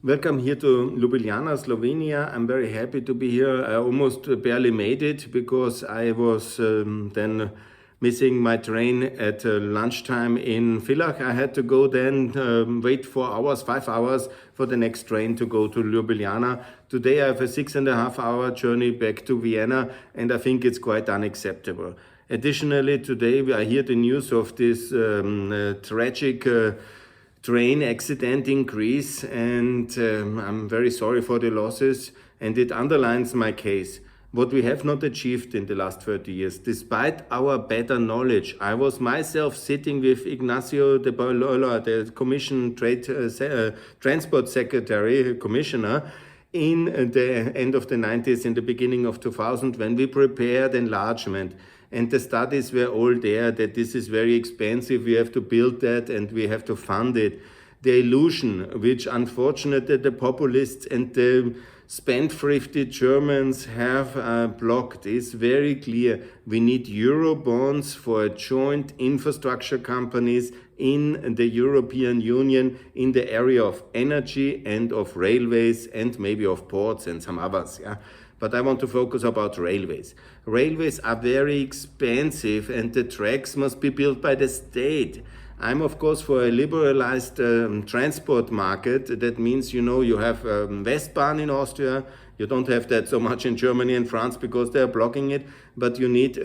Welcome here to Ljubljana, Slovenia. I'm very happy to be here. I almost barely made it because I was then missing my train at lunchtime in Villach. I had to go then wait 4 hours, 5 hours for the next train to go to Ljubljana. Today I have a 6.5 hour journey back to Vienna, and I think it's quite unacceptable. Additionally, today I hear the news of this tragic train accident in Greece, and I'm very sorry for the losses, and it underlines my case. What we have not achieved in the last 30 years, despite our better knowledge. I was myself sitting with Ignacio de Loyola, the Commission Transport Secretary, Commissioner, in the end of the 90s, in the beginning of 2000, when we prepared enlargement. And the studies were all there that this is very expensive, we have to build that and we have to fund it. The illusion, which unfortunately the populists and the spendthrifty Germans have blocked, is very clear. We need Euro bonds for joint infrastructure companies in the European Union in the area of energy and of railways and maybe of ports and some others. Yeah? But I want to focus about railways. Railways are very expensive and the tracks must be built by the state. I'm of course for a liberalized transport market. That means, you have Westbahn in Austria. You don't have that so much in Germany and France because they're blocking it. But you need,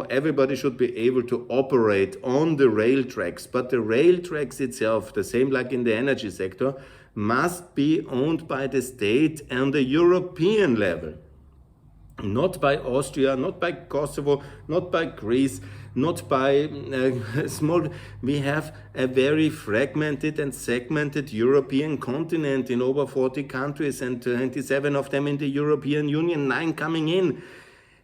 everybody should be able to operate on the rail tracks. But the rail tracks itself, the same like in the energy sector, must be owned by the state on the European level. Not by Austria, not by Kosovo, not by Greece, not by small. We have a very fragmented and segmented European continent in over 40 countries and 27 of them in the European Union, 9 coming in.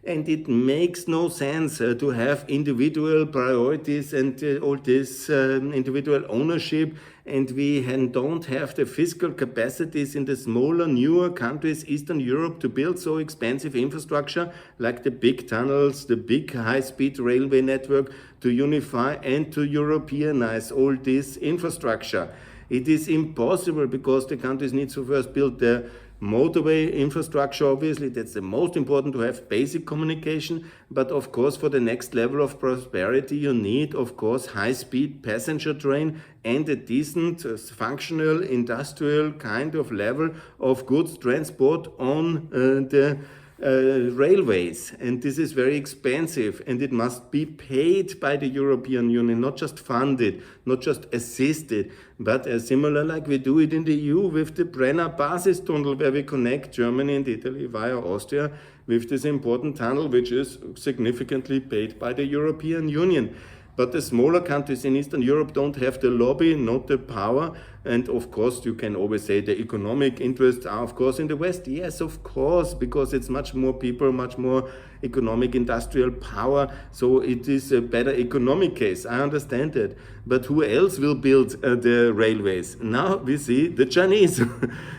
And it makes no sense to have individual priorities and all this individual ownership, and we don't have the fiscal capacities in the smaller, newer countries, Eastern Europe, to build so expensive infrastructure like the big tunnels, the big high-speed railway network, to unify and to Europeanize all this infrastructure. It is impossible because the countries need to first build their motorway infrastructure. Obviously, that's the most important, to have basic communication. But of course, for the next level of prosperity, you need, of course, high-speed passenger train and a decent, functional, industrial kind of level of goods transport on the railways. And this is very expensive, and it must be paid by the European Union, not just funded, not just assisted, but similar like we do it in the EU with the Brenner Basistunnel, where we connect Germany and Italy via Austria with this important tunnel, which is significantly paid by the European Union. But the smaller countries in Eastern Europe don't have the lobby, not the power. And of course, you can always say the economic interests are, of course, in the West. Yes, of course, because it's much more people, much more economic industrial power. So it is a better economic case. I understand that. But who else will build the railways? Now we see the Chinese.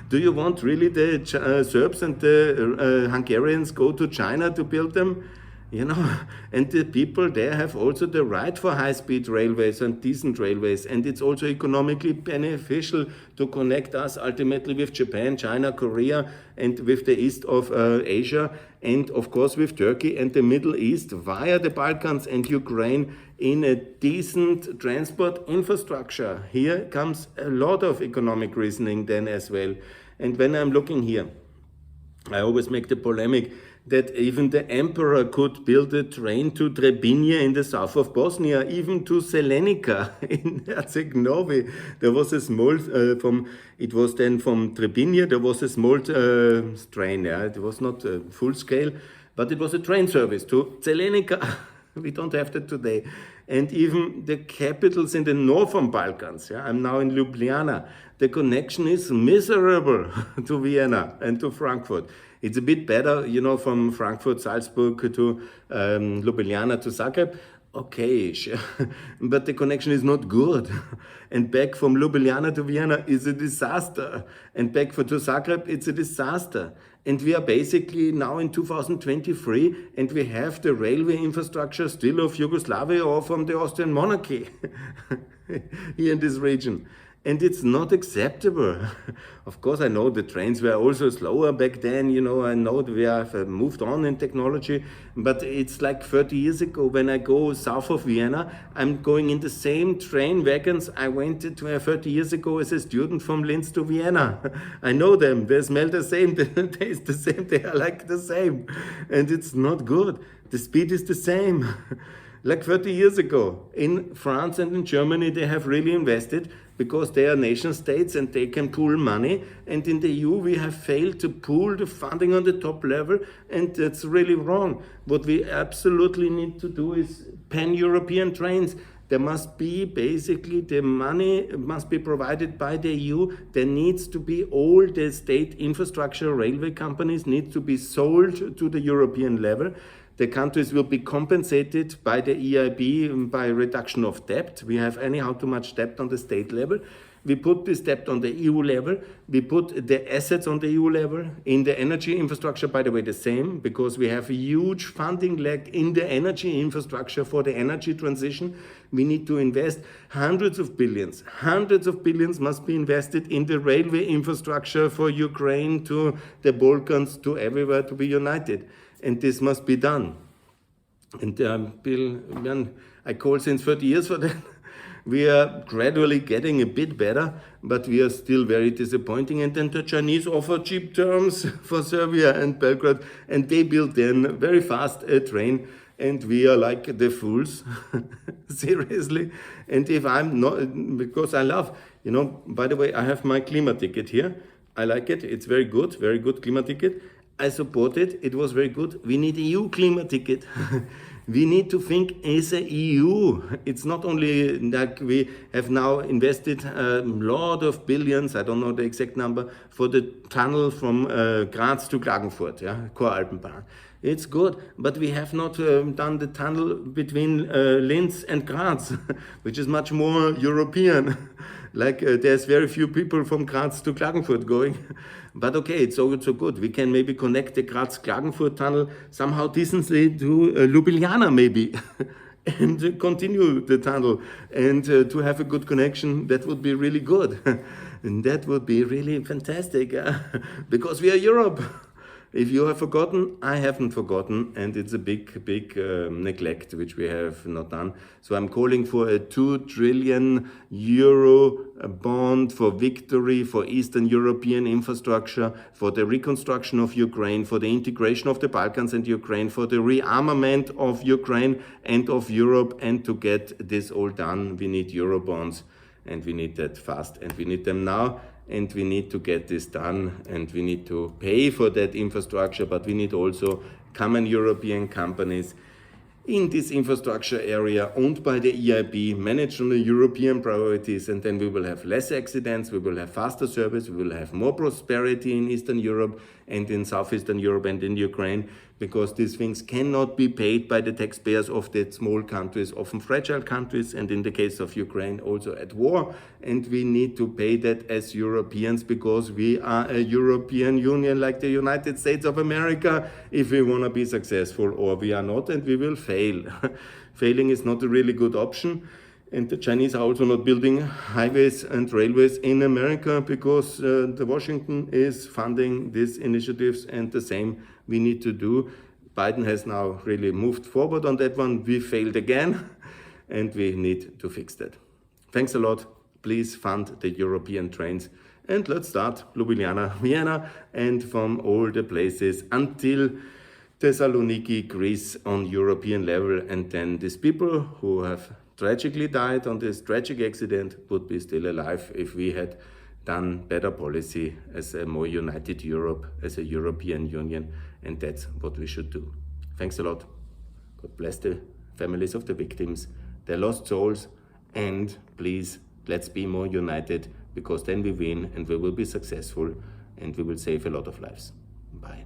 Do you want really the Serbs and the Hungarians go to China to build them? And the people there have also the right for high-speed railways and decent railways, and it's also economically beneficial to connect us ultimately with Japan, China, Korea, and with the east of Asia, and of course with Turkey and the Middle East via the Balkans and Ukraine in a decent transport infrastructure. Here comes a lot of economic reasoning then as well. And when I'm looking here, I always make the polemic that even the emperor could build a train to Trebinje in the south of Bosnia, even to Selenica in Herzegovina. There was a small, it was then from Trebinje, there was a small train. Yeah? It was not full scale, but it was a train service to Selenica. We don't have that today. And even the capitals in the northern Balkans, I'm now in Ljubljana, the connection is miserable to Vienna and to Frankfurt. It's a bit better, from Frankfurt, Salzburg to Ljubljana to Zagreb. Okay, sure. But the connection is not good. And back from Ljubljana to Vienna is a disaster. And back to Zagreb, it's a disaster. And we are basically now in 2023, and we have the railway infrastructure still of Yugoslavia or from the Austrian monarchy here in this region. And it's not acceptable. Of course, I know the trains were also slower back then, I know we have moved on in technology, but it's like 30 years ago. When I go south of Vienna, I'm going in the same train wagons I went to 30 years ago as a student from Linz to Vienna. I know them, they smell the same, they taste the same, they are like the same. And it's not good. The speed is the same. Like 30 years ago, in France and in Germany, they have really invested because they are nation states and they can pool money. And in the EU, we have failed to pool the funding on the top level, and that's really wrong. What we absolutely need to do is pan-European trains. There must be basically the money must be provided by the EU. There needs to be all the state infrastructure railway companies need to be sold to the European level. The countries will be compensated by the EIB by reduction of debt. We have anyhow too much debt on the state level. We put this debt on the EU level. We put the assets on the EU level. In the energy infrastructure, by the way, the same, because we have a huge funding lag in the energy infrastructure for the energy transition. We need to invest hundreds of billions. Hundreds of billions must be invested in the railway infrastructure for Ukraine to the Balkans to everywhere to be united. And this must be done. And Bill, I call since 30 years for that. We are gradually getting a bit better, but we are still very disappointing. And then the Chinese offer cheap terms for Serbia and Belgrade, and they built then very fast a train, and we are like the fools, seriously. And if I'm not, because I love, by the way, I have my Klima ticket here. I like it, it's very good Klima ticket. I support it, it was very good. We need EU Klima ticket. We need to think as a EU. It's not only like we have now invested a lot of billions, I don't know the exact number, for the tunnel from Graz to Klagenfurt, Koralpenbahn. It's good, but we have not done the tunnel between Linz and Graz, which is much more European. There's very few people from Graz to Klagenfurt going. But okay, it's so good. We can maybe connect the Graz-Klagenfurt tunnel somehow decently to Ljubljana maybe. And continue the tunnel and to have a good connection. That would be really good. And that would be really fantastic because we are Europe. If you have forgotten, I haven't forgotten, and it's a big neglect which we have not done. So I'm calling for a 2 trillion euro bond for victory, for Eastern European infrastructure, for the reconstruction of Ukraine, for the integration of the Balkans and Ukraine, for the rearmament of Ukraine and of Europe. And to get this all done, we need euro bonds, and we need that fast, and we need them now. And we need to get this done, and we need to pay for that infrastructure, but we need also common European companies in this infrastructure area owned by the EIB, managed on the European priorities, and then we will have less accidents, we will have faster service, we will have more prosperity in Eastern Europe and in Southeastern Europe and in Ukraine, because these things cannot be paid by the taxpayers of the small countries, often fragile countries, and in the case of Ukraine, also at war. And we need to pay that as Europeans, because we are a European Union like the United States of America, if we want to be successful, or we are not, and we will fail. Failing is not a really good option. And the Chinese are also not building highways and railways in America, because the Washington is funding these initiatives, and the same we need to do. Biden has now really moved forward on that one. We failed again, and we need to fix that. Thanks a lot. Please fund the European trains. And let's start Ljubljana, Vienna, and from all the places until Thessaloniki, Greece on European level. And then these people who have tragically died on this tragic accident would be still alive if we had done better policy as a more united Europe, as a European Union, and that's what we should do. Thanks a lot. God bless the families of the victims, their lost souls, and please, let's be more united, because then we win and we will be successful and we will save a lot of lives. Bye.